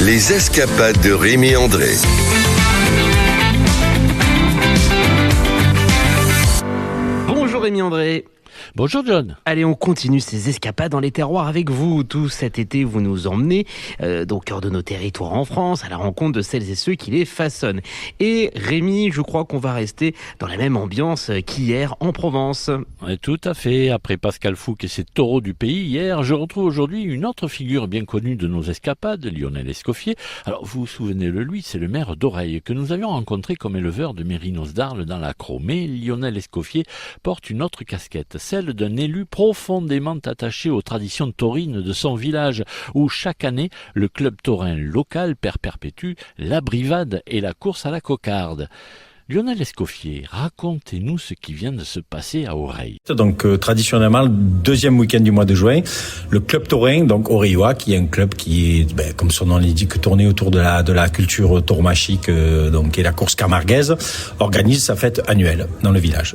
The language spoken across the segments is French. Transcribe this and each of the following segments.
Les escapades de Rémi André. Bonjour Rémi André. Bonjour John. Allez, on continue ces escapades dans les terroirs avec vous. Tout cet été, vous nous emmenez au cœur de nos territoires en France, à la rencontre de celles et ceux qui les façonnent. Et Rémi, je crois qu'on va rester dans la même ambiance qu'hier en Provence. Ouais, tout à fait. Après Pascal Fouque et ses taureaux du pays hier, je retrouve aujourd'hui une autre figure bien connue de nos escapades, Lionel Escoffier. Alors, vous vous souvenez de lui, c'est le maire d'Oreille que nous avions rencontré comme éleveur de mérinos d'Arles dans l'Accro. Mais Lionel Escoffier porte une autre casquette, celle d'un élu profondément attaché aux traditions taurines de son village, où chaque année, le club taurin local perpétue la brivade et la course à la cocarde. Lionel Escoffier, racontez-nous ce qui vient de se passer à Oreille. Donc traditionnellement, le deuxième week-end du mois de juin, le club taurin, donc oreillois, qui est un club qui est, comme son nom l'indique, tourné autour de la culture tauromachie, donc et la course camarguaise, organise sa fête annuelle dans le village.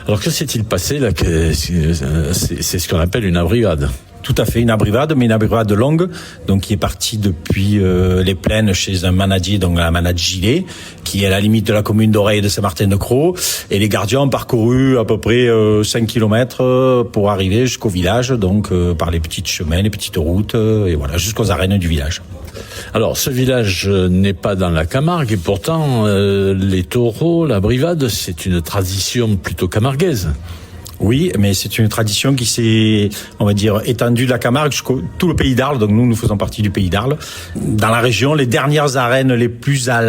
Alors que s'est-il passé là c'est ce qu'on appelle une abrivade. Tout à fait, une abrivade, mais une abrivade longue, donc qui est partie depuis les plaines chez un manadier, donc la manade Gilet, qui est à la limite de la commune d'Oreille et de Saint-Martin-de-Crau. Et les gardiens ont parcouru à peu près 5 km pour arriver jusqu'au village, donc par les petits chemins, les petites routes, et voilà, jusqu'aux arènes du village. Alors, ce village n'est pas dans la Camargue, et pourtant, les taureaux, la brivade, c'est une tradition plutôt camarguaise. Oui, mais c'est une tradition qui s'est, on va dire, étendue de la Camargue jusqu'au tout le pays d'Arles. Donc nous faisons partie du pays d'Arles. Dans la région, les dernières arènes les plus à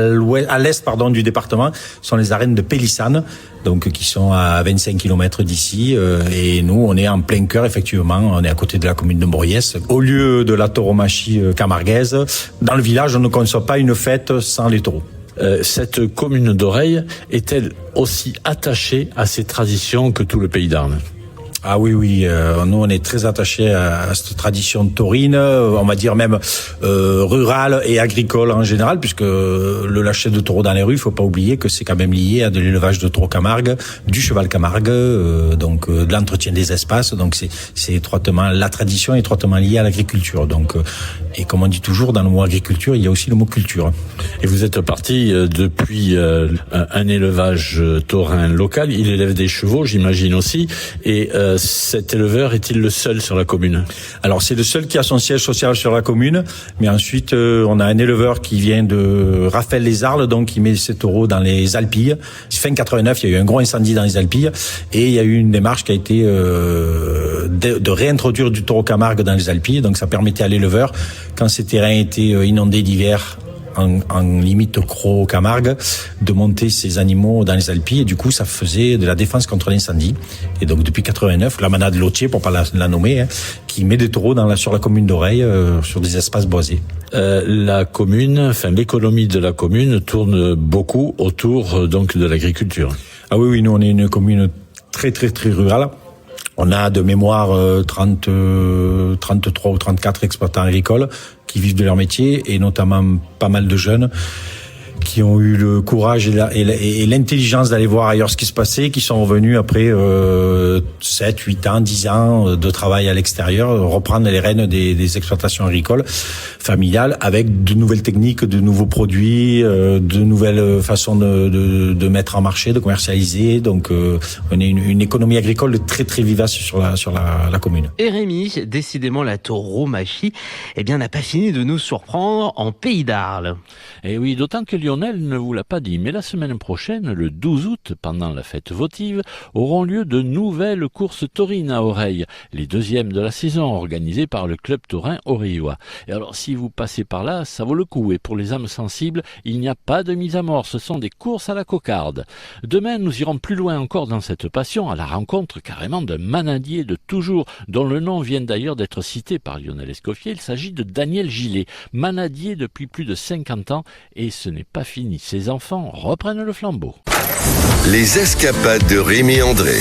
l'est, du département sont les arènes de Pélissane, donc qui sont à 25 km d'ici. Et nous, on est en plein cœur, effectivement. On est à côté de la commune de Moriès. Au lieu de la tauromachie camarguaise, dans le village, on ne conçoit pas une fête sans les taureaux. Cette commune d'Oreille est-elle aussi attachée à ces traditions que tout le pays d'Arles ? Ah oui, nous on est très attachés à cette tradition taurine, on va dire même rurale et agricole en général, puisque le lâcher de taureaux dans les rues, il faut pas oublier que c'est quand même lié à de l'élevage de taureaux Camargue, du cheval Camargue, donc de l'entretien des espaces. Donc c'est étroitement, la tradition est étroitement liée à l'agriculture. Donc et comme on dit toujours dans le mot agriculture, il y a aussi le mot culture. Et vous êtes parti depuis un élevage taurin local. Il élève des chevaux, j'imagine aussi, et cet éleveur est-il le seul sur la commune ? Alors c'est le seul qui a son siège social sur la commune, mais ensuite on a un éleveur qui vient de Raphaël-les-Arles, donc qui met ses taureaux dans les Alpilles. Fin 89, il y a eu un gros incendie dans les Alpilles et il y a eu une démarche qui a été de réintroduire du taureau Camargue dans les Alpilles. Donc ça permettait à l'éleveur, quand ces terrains étaient inondés d'hiver, en limite Camargue, de monter ces animaux dans les Alpilles, et du coup ça faisait de la défense contre l'incendie. Et donc depuis 89, la manade Lotier, pour pas la nommer, qui met des taureaux sur la commune d'Oreille, sur des espaces boisés. La commune, l'économie de la commune tourne beaucoup autour donc de l'agriculture. Ah oui, nous on est une commune très très très rurale. On a de mémoire 33 ou 34 exploitants agricoles qui vivent de leur métier, et notamment pas mal de jeunes qui ont eu le courage et l'intelligence d'aller voir ailleurs ce qui se passait, qui sont revenus après 7, 8 ans, 10 ans de travail à l'extérieur, reprendre les rênes des exploitations agricoles familiales avec de nouvelles techniques, de nouveaux produits, de nouvelles façons de mettre en marché, de commercialiser. Donc on est une économie agricole très très vivace sur la commune. Et Rémi, décidément la tauromachie, n'a pas fini de nous surprendre en pays d'Arles. Et oui, d'autant que Lionel ne vous l'a pas dit, mais la semaine prochaine, le 12 août, pendant la fête votive, auront lieu de nouvelles courses taurines à Oreille, les deuxièmes de la saison, organisées par le club taurin oreillois. Et alors, si vous passez par là, ça vaut le coup, et pour les âmes sensibles, il n'y a pas de mise à mort, ce sont des courses à la cocarde. Demain, nous irons plus loin encore dans cette passion, à la rencontre carrément d'un manadier de toujours, dont le nom vient d'ailleurs d'être cité par Lionel Escoffier. Il s'agit de Daniel Gilet, manadier depuis plus de 50 ans, et ce n'est pas fini. Ses enfants reprennent le flambeau. Les escapades de Rémi André.